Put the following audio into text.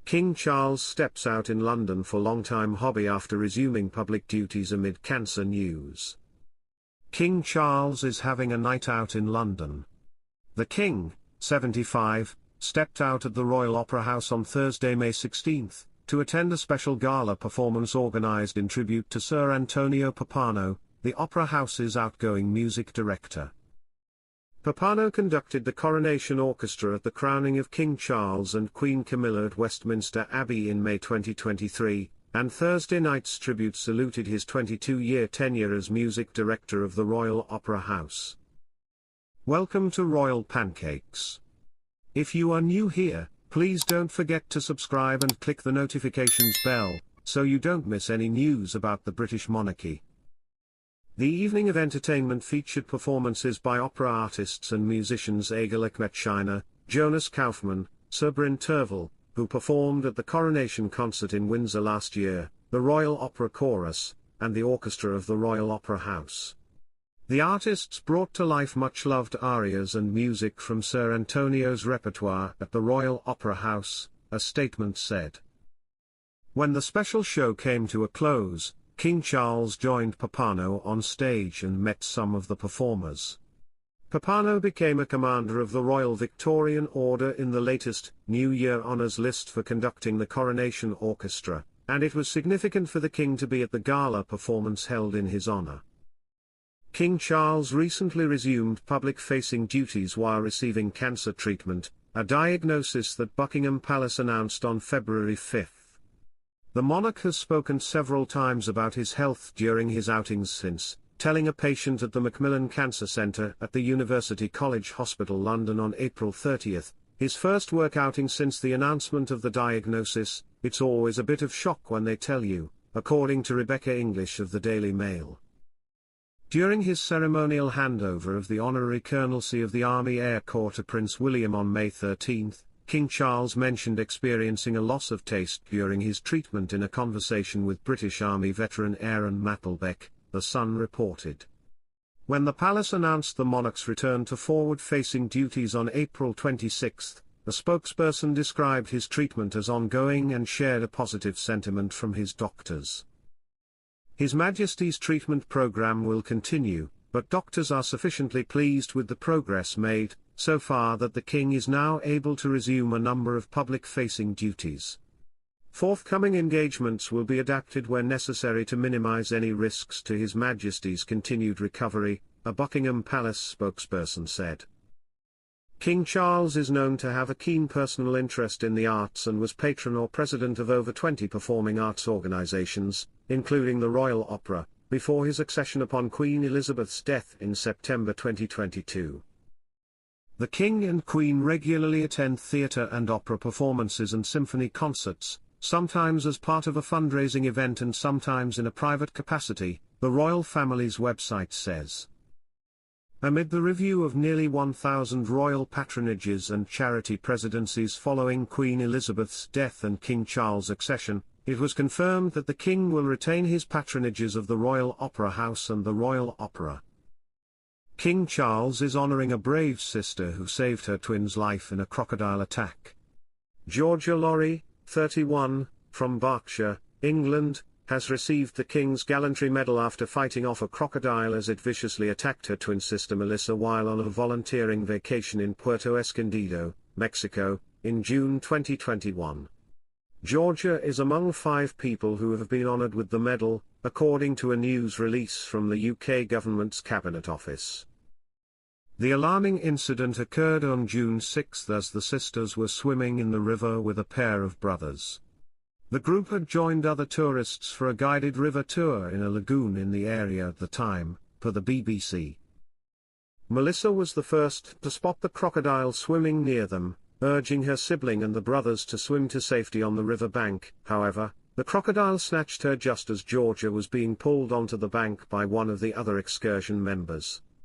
King Charles steps out in London for long-time hobby after resuming public duties amid cancer news. King Charles is having a night out in London. The King, 75, stepped out at the Royal Opera House on Thursday, May 16, to attend a special gala performance organised in tribute to Sir Antonio Pappano, the Opera House's outgoing music director. Pappano conducted the Coronation Orchestra at the crowning of King Charles and Queen Camilla at Westminster Abbey in May 2023, and Thursday night's tribute saluted his 22-year tenure as music director of the Royal Opera House. Welcome to Royal Pancakes. If you are new here, please don't forget to subscribe and click the notifications bell, so you don't miss any news about the British monarchy. The evening of entertainment featured performances by opera artists and musicians Aigul Akhmetshina, Jonas Kaufmann, Sir Bryn Terfel, who performed at the Coronation Concert in Windsor last year, the Royal Opera Chorus, and the orchestra of the Royal Opera House. The artists brought to life much-loved arias and music from Sir Antonio's repertoire at the Royal Opera House, a statement said. When the special show came to a close, King Charles joined Pappano on stage and met some of the performers. Pappano became a Commander of the Royal Victorian Order in the latest New Year Honours list for conducting the Coronation Orchestra, and it was significant for the King to be at the gala performance held in his honour. King Charles recently resumed public-facing duties while receiving cancer treatment, a diagnosis that Buckingham Palace announced on February 5. The monarch has spoken several times about his health during his outings since, telling a patient at the Macmillan Cancer Centre at the University College Hospital London on April 30, his first work outing since the announcement of the diagnosis, "It's always a bit of shock when they tell you," according to Rebecca English of the Daily Mail. During his ceremonial handover of the honorary colonelcy of the Army Air Corps to Prince William on May 13, King Charles mentioned experiencing a loss of taste during his treatment in a conversation with British Army veteran Aaron Mapplebeck, The Sun reported. When the palace announced the monarch's return to forward-facing duties on April 26, a spokesperson described his treatment as ongoing and shared a positive sentiment from his doctors. His Majesty's treatment program will continue, but doctors are sufficiently pleased with the progress made so far that the King is now able to resume a number of public-facing duties. Forthcoming engagements will be adapted where necessary to minimize any risks to His Majesty's continued recovery, a Buckingham Palace spokesperson said. King Charles is known to have a keen personal interest in the arts and was patron or president of over 20 performing arts organizations, including the Royal Opera, before his accession upon Queen Elizabeth's death in September 2022. The King and Queen regularly attend theatre and opera performances and symphony concerts, sometimes as part of a fundraising event and sometimes in a private capacity, the royal family's website says. Amid the review of nearly 1,000 royal patronages and charity presidencies following Queen Elizabeth's death and King Charles' accession, it was confirmed that the King will retain his patronages of the Royal Opera House and the Royal Opera. King Charles is honouring a brave sister who saved her twin's life in a crocodile attack. Georgia Laurie, 31, from Berkshire, England, has received the King's Gallantry Medal after fighting off a crocodile as it viciously attacked her twin sister Melissa while on a volunteering vacation in Puerto Escondido, Mexico, in June 2021. Georgia is among 5 people who have been honoured with the medal, according to a news release from the UK government's Cabinet Office. The alarming incident occurred on June 6 as the sisters were swimming in the river with a pair of brothers. The group had joined other tourists for a guided river tour in a lagoon in the area at the time, per the BBC. Melissa was the first to spot the crocodile swimming near them, urging her sibling and the brothers to swim to safety on the river bank. However, the crocodile snatched her just as Georgia was being pulled onto the bank by one of the other excursion members.